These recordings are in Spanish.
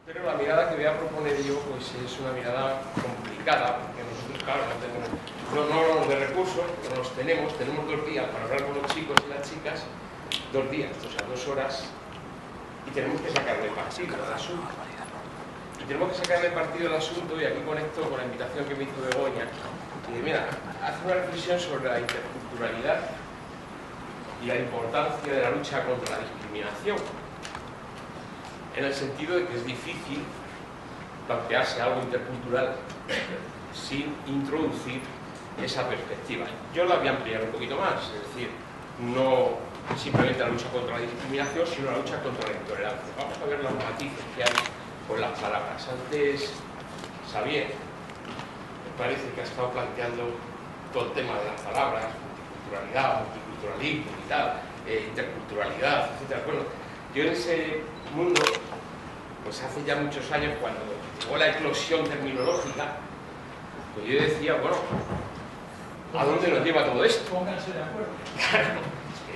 Pero la mirada que voy a proponer yo pues es una mirada complicada, porque nosotros, claro, no hablamos de recursos, pero tenemos 2 días para hablar con los chicos y las chicas, 2 días, o sea, 2 horas, y tenemos que sacarle partido al asunto. Y tenemos que sacarle partido al asunto, y aquí conecto con la invitación que me hizo Begoña, y mira, hace una reflexión sobre la interculturalidad y la importancia de la lucha contra la discriminación, en el sentido de que es difícil plantearse algo intercultural sin introducir esa perspectiva. Yo la voy a ampliar un poquito más, es decir, no simplemente la lucha contra la discriminación, sino la lucha contra la intolerancia. Vamos a ver los matices que hay con las palabras. Antes, Xavier, me parece que ha estado planteando todo el tema de las palabras, multiculturalidad, multiculturalismo y tal, interculturalidad, etc. Bueno, yo en ese mundo, pues hace ya muchos años, cuando llegó la eclosión terminológica, pues yo decía, bueno, ¿a dónde nos lleva todo esto? Pónganse de acuerdo. Claro,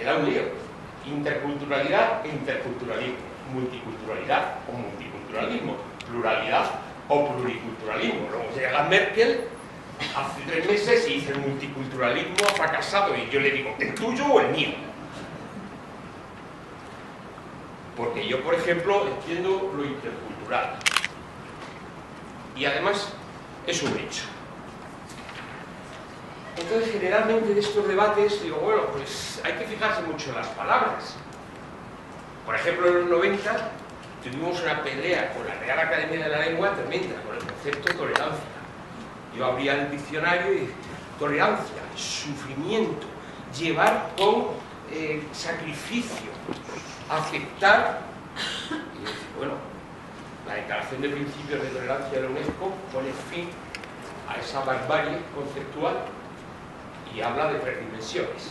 era un lío. Interculturalidad e interculturalismo, multiculturalidad o multiculturalismo, pluralidad o pluriculturalismo. Luego llega Merkel hace 3 meses y dice el multiculturalismo ha fracasado, y yo le digo, ¿el tuyo o el mío? Porque yo, por ejemplo, entiendo lo intercultural. Y además es un hecho. Entonces, generalmente de estos debates, digo, bueno, pues hay que fijarse mucho en las palabras. Por ejemplo, en los 90 tuvimos una pelea con la Real Academia de la Lengua tremenda, con el concepto de tolerancia. Yo abría el diccionario y tolerancia, sufrimiento, llevar con sacrificio, aceptar. Y decir, bueno, la Declaración de Principios de Tolerancia de la UNESCO pone fin a esa barbarie conceptual y habla de 3 dimensiones.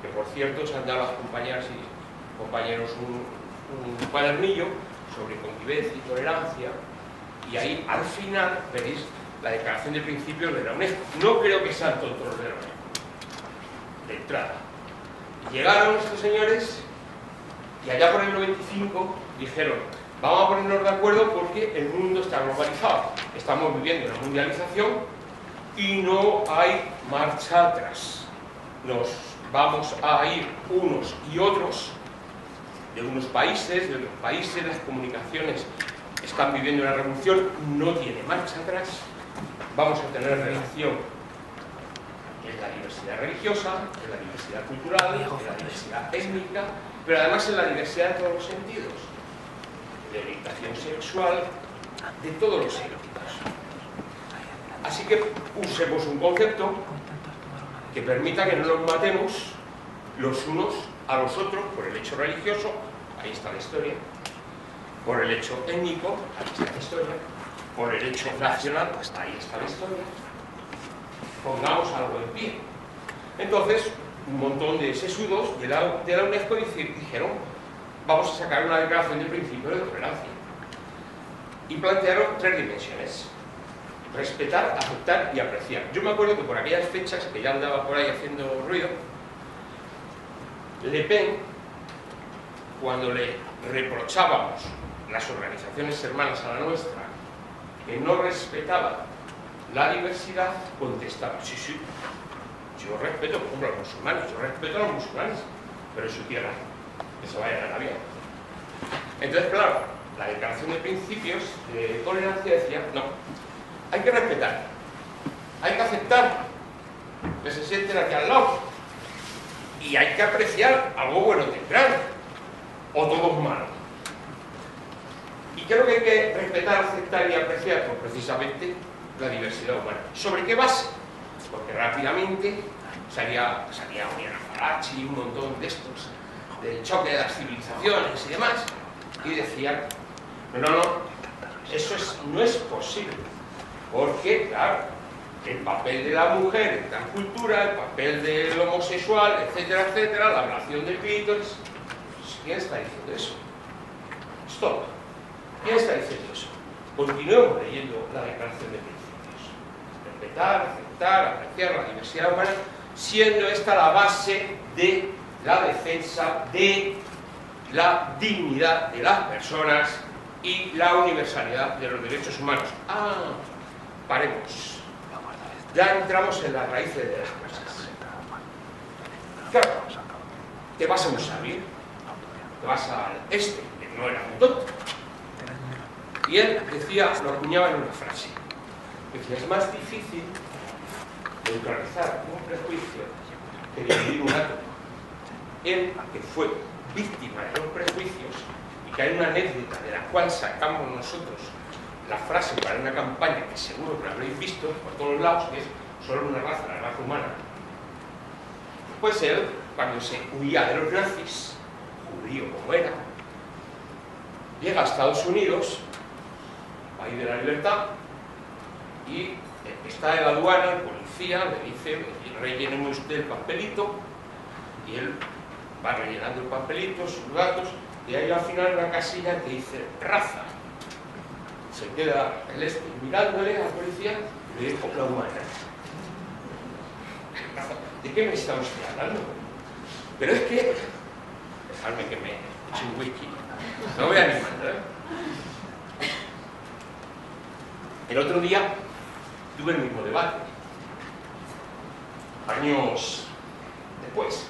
Que por cierto se han dado a las compañeras y compañeros un cuadernillo sobre convivencia y tolerancia, y ahí al final veréis la Declaración de Principios de la UNESCO. No creo que sean tontos los de la UNESCO, de entrada. Llegaron estos señores y allá por el 95 dijeron, vamos a ponernos de acuerdo porque el mundo está globalizado, estamos viviendo una mundialización y no hay marcha atrás. Nos vamos a ir unos y otros de unos países, de otros países, las comunicaciones están viviendo una revolución, no tiene marcha atrás, vamos a tener relación en la diversidad religiosa, en la diversidad cultural, en la diversidad étnica, pero además en la diversidad de todos los sentidos, de orientación sexual, de todos los sentidos. Así que usemos un concepto que permita que no nos matemos los unos a los otros por el hecho religioso, ahí está la historia, por el hecho étnico, ahí está la historia, por el hecho nacional, pues ahí está la historia. Pongamos algo en pie. Entonces, un montón de sesudos de la UNESCO dijeron, vamos a sacar una declaración de principio de tolerancia. Y plantearon 3 dimensiones: respetar, aceptar y apreciar. Yo me acuerdo que por aquellas fechas, que ya andaba por ahí haciendo ruido, Le Pen, cuando le reprochábamos las organizaciones hermanas a la nuestra que no respetaban la diversidad, contestaba, sí, sí, yo respeto, por ejemplo, a los musulmanes, yo respeto a los musulmanes, pero en su tierra, que se vayan a la vida. Entonces, claro, la Declaración de Principios de Tolerancia decía, no, hay que respetar, hay que aceptar que se sienten aquí al lado, y hay que apreciar, algo bueno tendrán, o todo es malo. Y creo que hay que respetar, aceptar y apreciar, pues precisamente la diversidad humana. ¿Sobre qué base? Porque rápidamente salía Oriana Farachi, un montón de estos, del choque de las civilizaciones y demás, y decían, no, eso no es posible, porque, claro, el papel de la mujer en tal cultura, el papel del homosexual, etcétera, etcétera, la ablación del clítoris. ¿Quién está diciendo eso? Stop. ¿Quién está diciendo eso? Continuemos leyendo la Declaración de Principios. Respetar, aceptar, apreciar la diversidad humana, siendo esta la base de la defensa de la dignidad de las personas y la universalidad de los derechos humanos. Ah, paremos. Ya entramos en las raíces de las cosas. Claro, te vas a un sabio, te vas al este, que no era un tonto. Y él decía, lo acuñaba en una frase. Decía, es más difícil neutralizar un prejuicio que dividir un átomo. Él, que fue víctima de los prejuicios, y que hay una anécdota de la cual sacamos nosotros la frase para una campaña que seguro que la habréis visto por todos lados, que es solo una raza, la raza humana. Pues él, cuando se huía de los nazis, judío como era, llega a Estados Unidos, país de la libertad, y está en la aduana, el policía le dice, relléneme usted el papelito, y él va rellenando el papelito, sus datos, y hay al final una casilla que dice raza. Se queda el este mirándole al policía y le dijo la humana. ¿De qué me está usted hablando? Pero es que, dejadme que me eche un whisky, no voy animando, El otro día tuve el mismo debate, años después,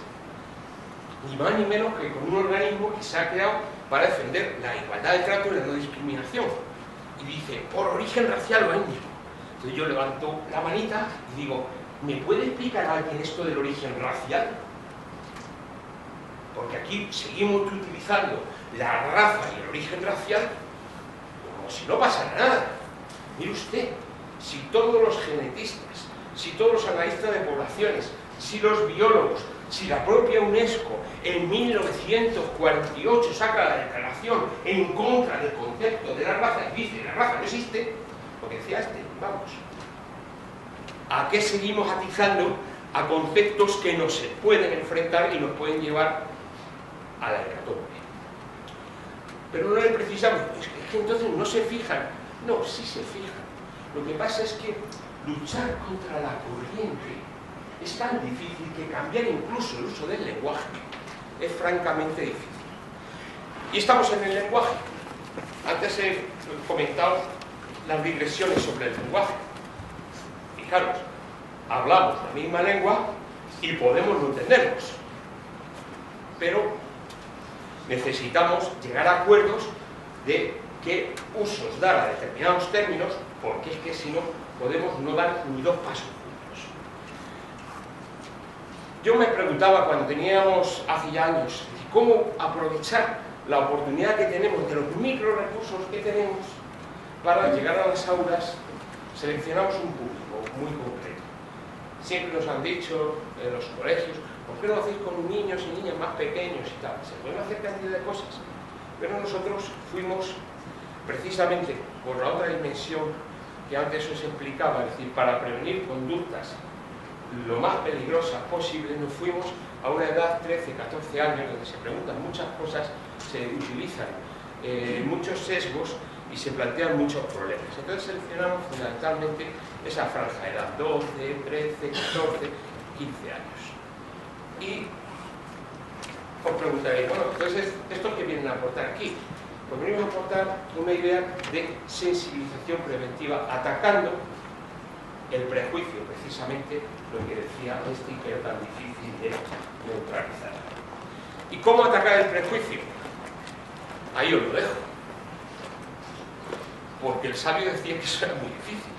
ni más ni menos que con un organismo que se ha creado para defender la igualdad de trato y la no discriminación. Y dice, por origen racial o étnico. Entonces yo levanto la manita y digo, ¿me puede explicar a alguien esto del origen racial? Porque aquí seguimos utilizando la raza y el origen racial como si no pasara nada. Mire usted, si todos los genetistas, si todos los analistas de poblaciones, si los biólogos, si la propia UNESCO en 1948 saca la declaración en contra del concepto de la raza y dice que la raza no existe, lo que decía vamos, ¿a qué seguimos atizando a conceptos que no se pueden enfrentar y nos pueden llevar a la hecatombe? Pero no le precisamos, es que entonces no se fijan. No, sí se fijan. Lo que pasa es que luchar contra la corriente es tan difícil que cambiar incluso el uso del lenguaje es francamente difícil. Y estamos en el lenguaje. Antes he comentado las digresiones sobre el lenguaje. Fijaros, hablamos la misma lengua y podemos no entendernos. Pero necesitamos llegar a acuerdos de qué usos dar a determinados términos, porque es que si no, podemos no dar ni dos pasos juntos. Yo me preguntaba cuando teníamos hace ya años cómo aprovechar la oportunidad que tenemos de los micro recursos que tenemos para llegar a las aulas. Seleccionamos un público muy concreto. Siempre nos han dicho en los colegios, ¿por qué no lo hacéis con niños y niñas más pequeños y tal? Se pueden hacer cantidad de cosas, pero nosotros fuimos precisamente por la otra dimensión que antes os explicaba, es decir, para prevenir conductas lo más peligrosas posible, nos fuimos a una edad 13, 14 años, donde se preguntan muchas cosas, se utilizan muchos sesgos y se plantean muchos problemas. Entonces seleccionamos fundamentalmente esa franja de edad, 12, 13, 14, 15 años. Y os preguntaréis, bueno, entonces, ¿estos qué vienen a aportar aquí? Pues venimos a aportar una idea de sensibilización preventiva, atacando el prejuicio, precisamente lo que decía que era tan difícil de neutralizar. ¿Y cómo atacar el prejuicio? Ahí os lo dejo. Porque el sabio decía que eso era muy difícil.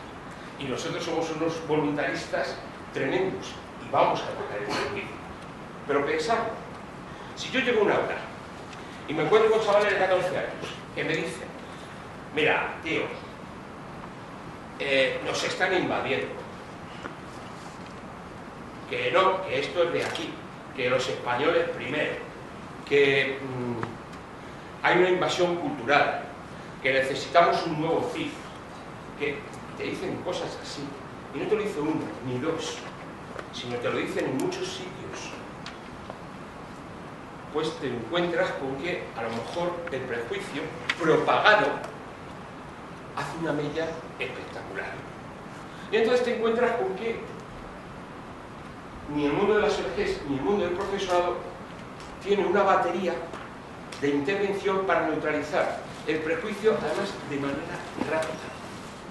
Y nosotros somos unos voluntaristas tremendos y vamos a atacar el prejuicio. Pero pensadlo. Si yo llego a una aula y me encuentro con chavales de 14 años que me dicen, mira, tío, nos están invadiendo, que no, que esto es de aquí, que los españoles primero, que hay una invasión cultural, que necesitamos un nuevo CIF, que te dicen cosas así, y no te lo dice uno, ni dos, sino te lo dicen en muchos sitios, pues te encuentras con que a lo mejor el prejuicio propagado hace una mella espectacular. Y entonces te encuentras con que ni el mundo de las ONGs ni el mundo del profesorado tiene una batería de intervención para neutralizar el prejuicio, además, de manera rápida.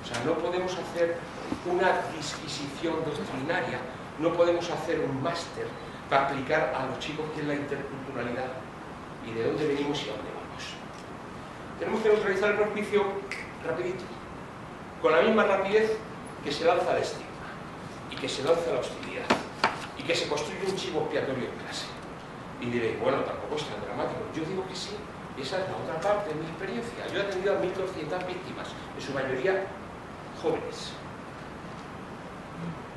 O sea, no podemos hacer una disquisición doctrinaria, no podemos hacer un máster para explicar a los chicos qué es la interculturalidad y de dónde venimos y a dónde vamos. Tenemos que neutralizar el prejuicio rapidito, con la misma rapidez que se lanza el estigma y que se lanza la hostilidad y que se construye un chivo expiatorio en clase. Y diréis, bueno, tampoco es tan dramático. Yo digo que sí, y esa es la otra parte de mi experiencia. Yo he atendido a 1.200 víctimas, en su mayoría jóvenes.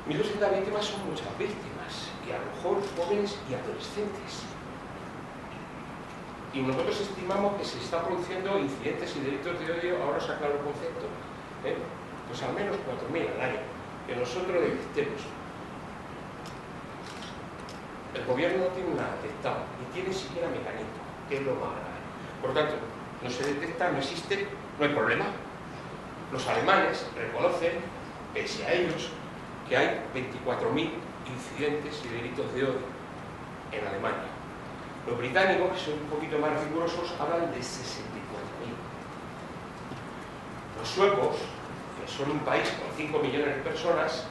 1.200 víctimas son muchas víctimas, y a lo mejor jóvenes y adolescentes. Y nosotros estimamos que se están produciendo incidentes y delitos de odio, ahora os aclaro el concepto, pues al menos 4.000 al año, que nosotros detectemos. El gobierno no tiene nada detectado, ni tiene siquiera mecanismo, que es lo más grave. Por tanto, no se detecta, no existe, no hay problema. Los alemanes reconocen, pese a ellos, que hay 24.000 incidentes y delitos de odio en Alemania. Los británicos, que son un poquito más rigurosos, hablan de 64.000. Los suecos, que son un país con 5 millones de personas,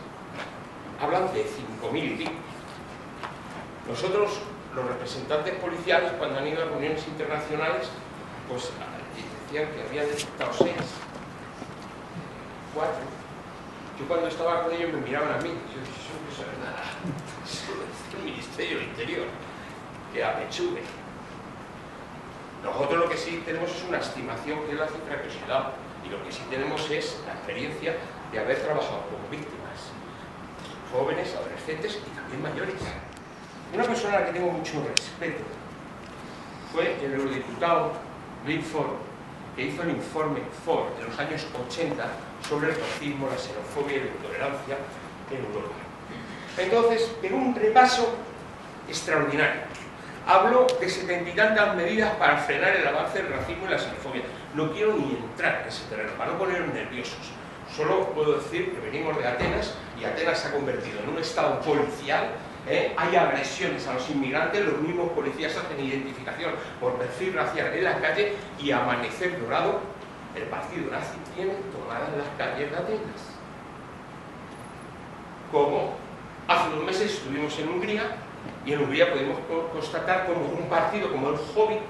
hablan de 5.000 y pico. Nosotros, los representantes policiales, cuando han ido a reuniones internacionales, pues decían que habían detectado 6, 4. Yo cuando estaba con ellos me miraban a mí, yo no sé nada, eso es el Ministerio del Interior, que apechugue. Nosotros lo que sí tenemos es una estimación, que es la cifra que os he dado, y lo que sí tenemos es la experiencia de haber trabajado con víctimas, jóvenes, adolescentes y también mayores. Una persona a la que tengo mucho respeto fue el eurodiputado Glyn Ford, que hizo el informe Ford de los años 80 sobre el racismo, la xenofobia y la intolerancia en Europa. Entonces, en un repaso extraordinario, habló de 70 y tantas medidas para frenar el avance del racismo y la xenofobia. No quiero ni entrar en ese terreno, para no ponernos nerviosos. Solo puedo decir que venimos de Atenas, y Atenas se ha convertido en un estado policial. Hay agresiones a los inmigrantes, los mismos policías hacen identificación por perfil racial en la calle, y Amanecer Dorado, el partido nazi, tiene tomadas las calles de Atenas. Como hace unos meses estuvimos en Hungría, y en Hungría podemos constatar como un partido como el Jobbik,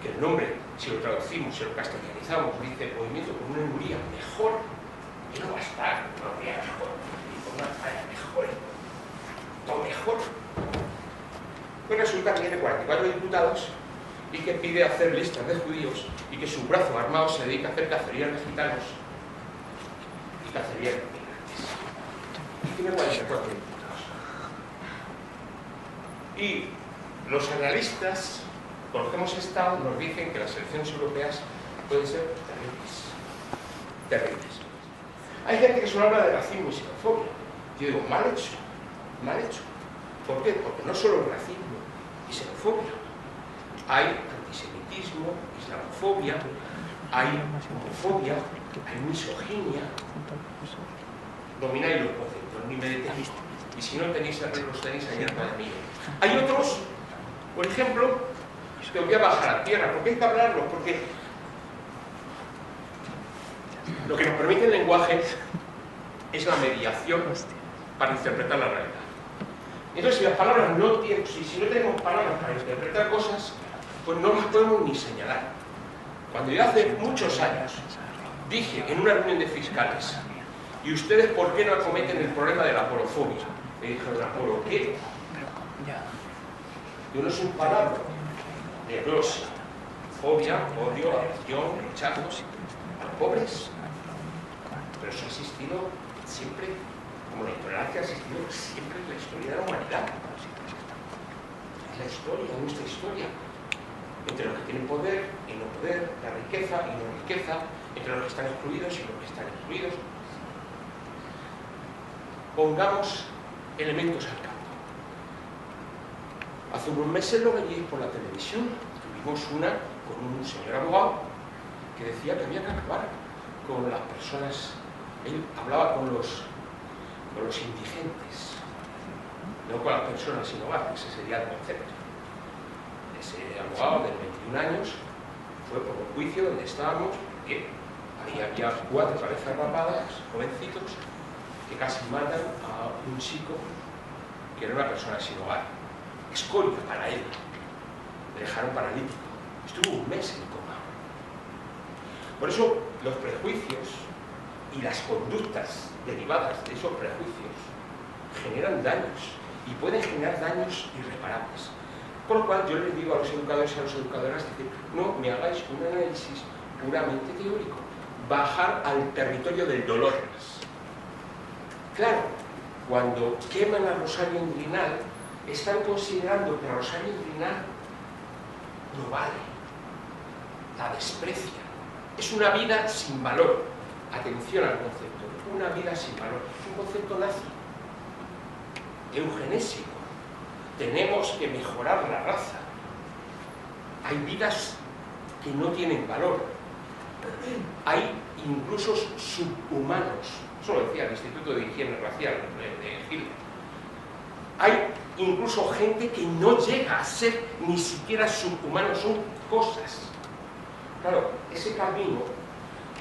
que el nombre, si lo traducimos, si lo castellanizamos, dice Movimiento por una Hungría mejor, y no va a estar una Hungría mejor, y con una España mejor, todo mejor. Pues resulta que tiene 44 diputados y que pide hacer listas de judíos, y que su brazo armado se dedica a hacer cacería de gitanos y cacería de migrantes. Y tiene 44 diputados. Y los analistas con los que hemos estado nos dicen que las elecciones europeas pueden ser terribles. Terribles. Hay gente que solo habla de racismo y xenofobia. Yo digo, mal hecho, mal hecho. ¿Por qué? Porque no solo racismo y xenofobia. Hay antisemitismo, islamofobia, hay homofobia, hay misoginia. Domináis los conceptos, ni me detenéis. Y si no los tenéis ahí en el cuadernillo. Hay otros, por ejemplo, que os voy a bajar a tierra, porque hay que hablarlos, porque lo que nos permite el lenguaje es la mediación para interpretar la realidad. Entonces, si las palabras no tienen, si no tenemos palabras para interpretar cosas, pues no las podemos ni señalar. Cuando yo hace muchos años dije en una reunión de fiscales, ¿y ustedes por qué no acometen el problema de la aporofobia? Me dijeron, ¿aporo qué? Yo no soy un palabra de glosa, fobia, odio, aversión, rechazo a los pobres. Pero eso ha existido siempre, como la intolerancia ha existido siempre en la historia de la humanidad. Es la historia, nuestra historia. Entre los que tienen poder y no poder, la riqueza y no riqueza, entre los que están excluidos y los que están incluidos. Pongamos elementos al campo. Hace unos meses lo veíais por la televisión. Tuvimos una con un señor abogado que decía que había que acabar con las personas. Él hablaba con los indigentes, no con las personas sin hogar, ese sería el concepto. Ese abogado de 21 años fue por un juicio donde estábamos, que había ya 4 cabezas rapadas, jovencitos, que casi matan a un chico que era una persona sin hogar, escoria para él, le dejaron paralítico, estuvo un mes en coma. Por eso los prejuicios y las conductas derivadas de esos prejuicios generan daños y pueden generar daños irreparables. Por lo cual yo les digo a los educadores y a las educadoras, no me hagáis un análisis puramente teórico, bajar al territorio del dolor. Claro, cuando queman a Rosario Ingrinal, están considerando que Rosario Ingrinal no vale, la desprecian. Es una vida sin valor. Atención al concepto, una vida sin valor. Es un concepto nazi, eugenésico. Tenemos que mejorar la raza. Hay vidas que no tienen valor. Hay incluso subhumanos. Eso lo decía el Instituto de Higiene Racial de Hitler. Hay incluso gente que no llega a ser ni siquiera subhumanos, son cosas. Claro, ese camino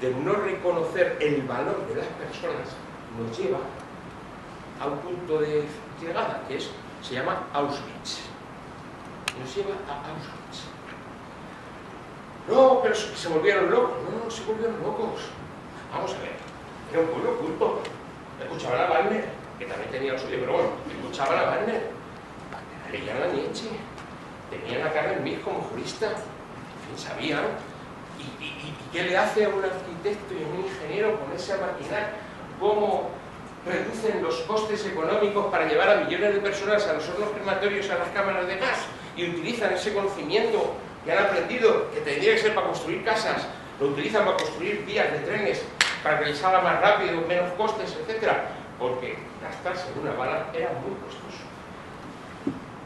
de no reconocer el valor de las personas nos lleva a un punto de llegada, que se llama Auschwitz. Nos lleva a Auschwitz. No, pero se volvieron locos. No se volvieron locos. Vamos a ver. Era un pueblo culto. Escuchaban a Wagner, que también tenía lo suyo, pero bueno, escuchaban a Wagner. Leían a Nietzsche. Tenían a Karl Marx como jurista. En fin, sabían. ¿Y qué le hace a un arquitecto y a un ingeniero ponerse a maquinar cómo reducen los costes económicos para llevar a millones de personas a los hornos crematorios, a las cámaras de gas, y utilizan ese conocimiento que han aprendido, que tendría que ser para construir casas, lo utilizan para construir vías de trenes, para que les salga más rápido, menos costes, etcétera? Porque gastarse en una bala era muy costoso.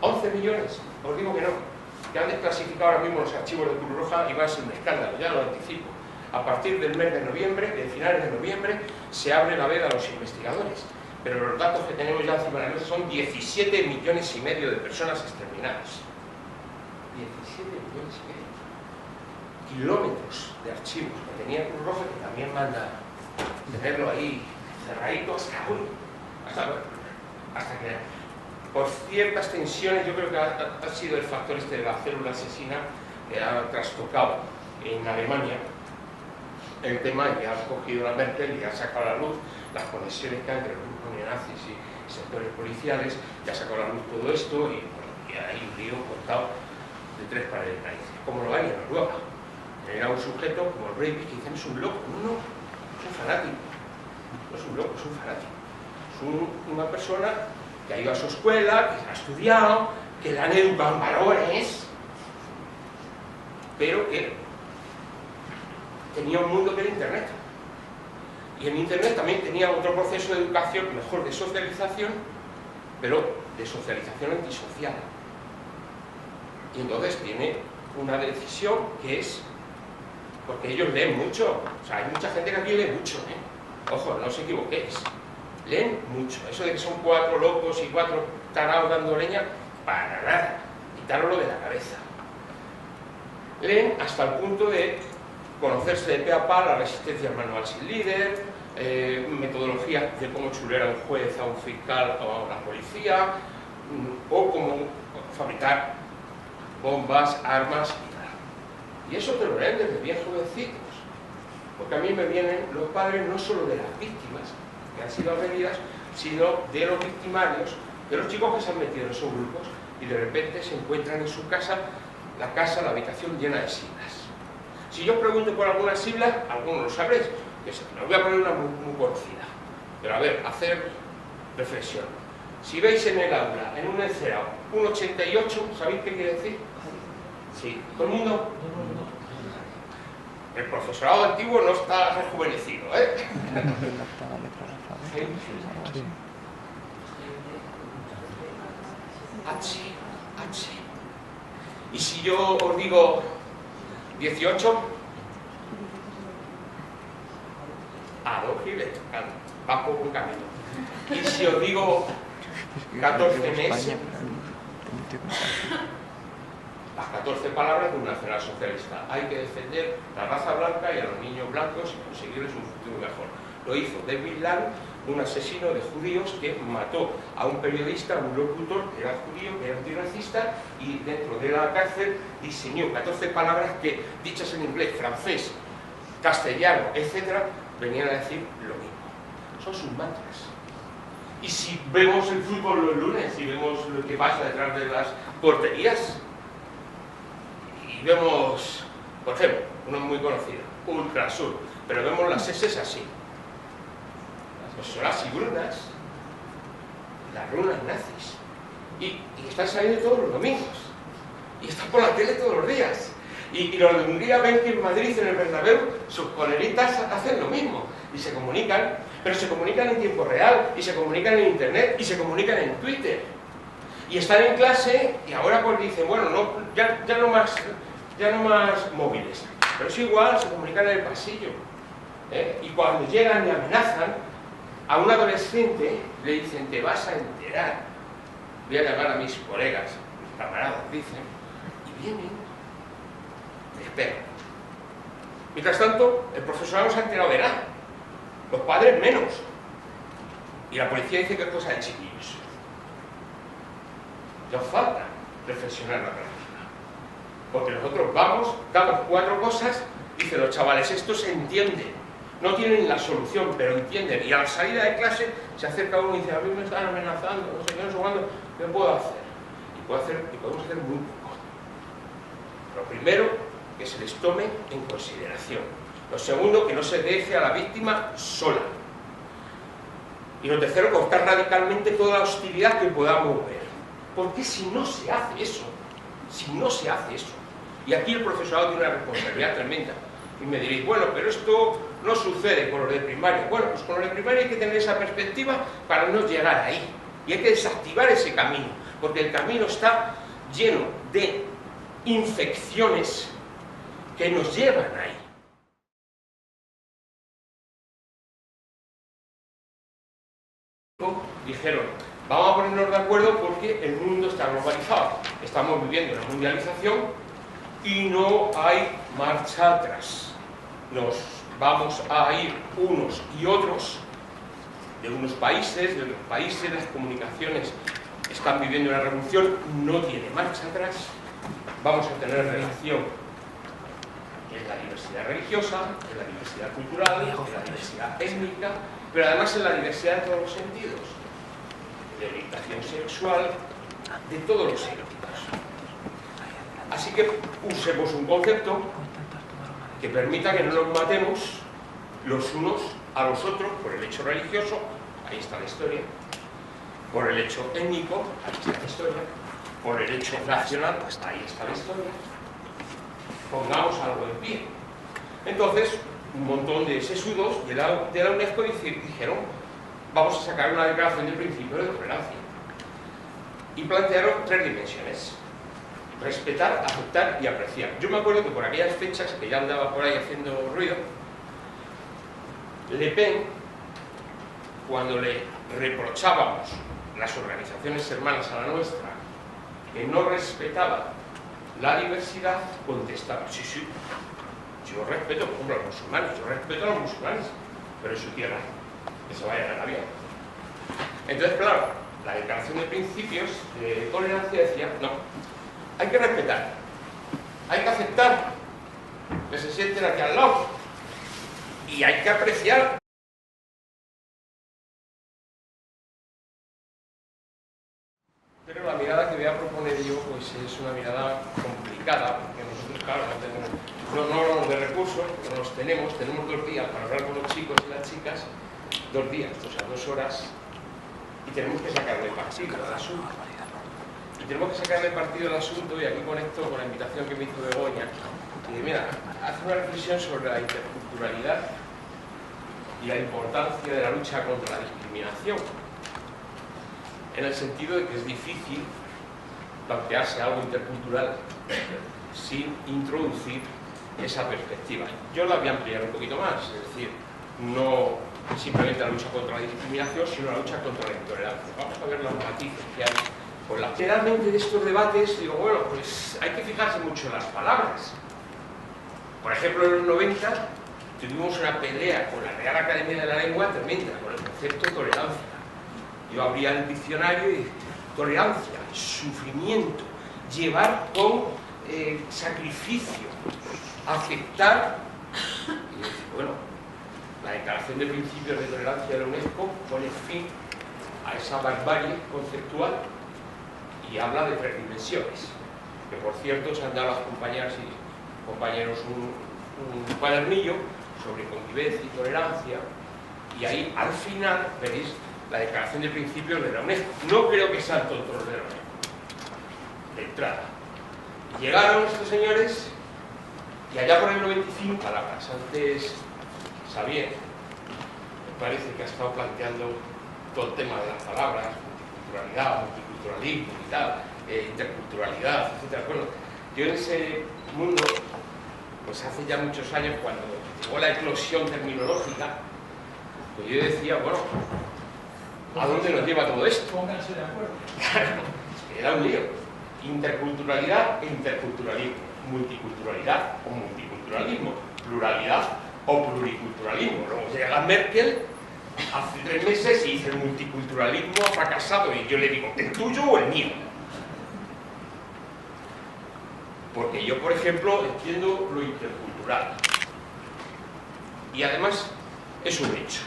11 millones, os digo que no. Que han desclasificado ahora mismo los archivos de Cruz Roja y va a ser un escándalo, ya lo anticipo. A partir del mes de noviembre, de finales de noviembre, se abre la veda a los investigadores. Pero los datos que tenemos ya encima de la mesa son 17 millones y medio de personas exterminadas. 17 millones y medio. Kilómetros de archivos que tenía Cruz Roja, que también manda tenerlo ahí cerradito hasta hoy. Hasta que... Por ciertas tensiones, yo creo que ha sido el factor este de la célula asesina que ha trastocado en Alemania el tema, y ha cogido la Merkel y ha sacado a la luz las conexiones que hay entre grupos neonazis y sectores policiales, y ha sacado a la luz todo esto, y bueno, y hay un lío cortado de 3 pares de narices, como lo hay en Noruega. Era un sujeto como el Breivik que dicen es un loco. No, es un fanático. No es un loco, es un fanático. Es una persona que ha ido a su escuela, que ha estudiado, que le han educado en valores, pero que tenía un mundo que era Internet. Y en Internet también tenía otro proceso de educación, mejor de socialización, pero de socialización antisocial. Y entonces tiene una decisión que es, porque ellos leen mucho, o sea, hay mucha gente que aquí lee mucho, ¿eh? Ojo, no os equivoquéis. Leen mucho. Eso de que son 4 locos y 4 tarados dando leña, para nada. Quitároslo de la cabeza. Leen hasta el punto de conocerse de pe a pa la resistencia al manual sin líder, metodologías de cómo chulear a un juez, a un fiscal o a una policía, o cómo fabricar bombas, armas y tal. Y eso te lo leen desde bien jovencitos. Porque a mí me vienen los padres no solo de las víctimas que han sido agredidas, sino de los victimarios, de los chicos que se han metido en esos grupos y de repente se encuentran en su casa, la habitación llena de siglas. Si yo pregunto por algunas siglas, algunos lo sabréis, os voy a poner una muy conocida. Pero a ver, hacer reflexión. Si veis en el aula, en un encerado, un 88, ¿sabéis qué quiere decir? Sí, ¿todo el mundo? El profesorado antiguo no está rejuvenecido, ¿eh? H. Y si yo os digo 18, Adolf Hitler, va por un camino. Y si os digo 14 meses, va 14 14 palabras de un nacional socialista. Hay que defender la raza blanca y a los niños blancos y conseguirles un futuro mejor. Lo hizo David Lang, un asesino de judíos que mató a un periodista, un locutor que era judío, que era antirracista, y dentro de la cárcel diseñó 14 palabras que, dichas en inglés, francés, castellano, etcétera, venían a decir lo mismo. Son sus mantras. Y si vemos el fútbol los lunes y vemos lo que pasa detrás de las porterías, y vemos, por ejemplo, una muy conocida, Ultrasur, pero vemos las S así. Pues son las sigrunas, las runas nazis. Y están saliendo todos los domingos. Y están por la tele todos los días. Y los de Hungría ven que en Madrid, en el Bernabéu, sus coleritas hacen lo mismo. Y se comunican, pero se comunican en tiempo real, y se comunican en internet, y se comunican en Twitter. Y están en clase, y ahora pues dicen, bueno, ya no más móviles. Pero es igual, se comunican en el pasillo. Y cuando llegan y amenazan, a un adolescente le dicen, te vas a enterar. Voy a llamar a mis colegas, mis camaradas, dicen, y vienen, me esperan. Mientras tanto, el profesorado no se ha enterado de nada. Los padres menos. Y la policía dice que es cosa de chiquillos. Nos falta reflexionar la práctica. Porque nosotros vamos, damos 4 cosas, dicen los chavales, esto se entiende. No tienen la solución, pero entienden. Y a la salida de clase se acerca uno y dice, a mí me están amenazando, no sé qué, no sé cuándo, ¿qué puedo hacer? Y podemos hacer muy poco. Lo primero, que se les tome en consideración. Lo segundo, que no se deje a la víctima sola. Y lo tercero, cortar radicalmente toda la hostilidad que podamos ver. Porque si no se hace eso, y aquí el profesorado tiene una responsabilidad tremenda, y me diréis, bueno, pero esto no sucede con los de primaria. Bueno, pues con los de primaria hay que tener esa perspectiva para no llegar ahí. Y hay que desactivar ese camino, porque el camino está lleno de infecciones que nos llevan ahí. Dijeron, vamos a ponernos de acuerdo porque el mundo está globalizado. Estamos viviendo una mundialización y no hay marcha atrás. Nos vamos a ir unos y otros de unos países, de otros países, las comunicaciones están viviendo una revolución, no tiene marcha atrás. Vamos a tener relación en la diversidad religiosa, en la diversidad cultural, en la diversidad étnica, pero además en la diversidad de todos los sentidos, de orientación sexual, de todos los sentidos. Así que usemos un concepto que permita que no nos matemos los unos a los otros por el hecho religioso, ahí está la historia, por el hecho étnico, ahí está la historia, por el hecho nacional, ahí está la historia. Pongamos algo en pie. Entonces, un montón de sesudos de la UNESCO dijeron, vamos a sacar una declaración de principio de tolerancia. Y plantearon 3 dimensiones. Respetar, aceptar y apreciar. Yo me acuerdo que por aquellas fechas, que ya andaba por ahí haciendo ruido, Le Pen, cuando le reprochábamos las organizaciones hermanas a la nuestra, que no respetaba la diversidad, contestaba, sí, yo respeto, por ejemplo, a los musulmanes, yo respeto a los musulmanes, pero en su tierra, que se vayan al avión. Entonces, claro, la declaración de principios de tolerancia decía, no, hay que respetar, hay que aceptar que se sienten aquí al lado y hay que apreciar. Pero la mirada que voy a proponer yo pues es una mirada complicada, porque nosotros, claro, no hablamos de recursos, no los tenemos 2 días para hablar con los chicos y las chicas, 2 días, o sea, 2 horas, y tenemos que sacarle partido al asunto. Y tenemos que sacarle partido al asunto, y aquí conecto con la invitación que me hizo Begoña, y mira, hace una reflexión sobre la interculturalidad y la importancia de la lucha contra la discriminación, en el sentido de que es difícil plantearse algo intercultural sin introducir esa perspectiva. Yo la voy a ampliar un poquito más, es decir, no simplemente la lucha contra la discriminación, sino la lucha contra la intolerancia. Vamos a ver los matices que hay Pues generalmente de estos debates digo, bueno, pues hay que fijarse mucho en las palabras. Por ejemplo, en los 90 tuvimos una pelea con la Real Academia de la Lengua tremenda, con el concepto de tolerancia. Yo abría el diccionario y tolerancia, sufrimiento, llevar con sacrificio, aceptar. Y yo decía, bueno, la Declaración de Principios de Tolerancia de la UNESCO pone fin a esa barbarie conceptual y habla de 3 dimensiones. Que por cierto se han dado a las compañeras y compañeros un cuadernillo sobre convivencia y tolerancia, y ahí al final veréis la Declaración de Principios de la UNESCO. No creo que sean tontos de la UNESCO, de entrada. Llegaron estos señores y allá por el 95, palabras, antes Xavier, me parece que ha estado planteando todo el tema de las palabras, multiculturalidad, multiculturalismo y tal, interculturalidad, etc. Bueno, yo en ese mundo, pues hace ya muchos años, cuando llegó la eclosión terminológica, pues yo decía, bueno, ¿a dónde nos lleva todo esto? Pónganse de acuerdo. Claro, era un lío. Interculturalidad e interculturalismo, multiculturalidad o multiculturalismo, pluralidad o pluriculturalismo. Luego llega Merkel hace 3 meses y dice el multiculturalismo ha fracasado, y yo le digo, ¿el tuyo o el mío? Porque yo, por ejemplo, entiendo lo intercultural y además es un hecho.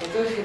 Entonces,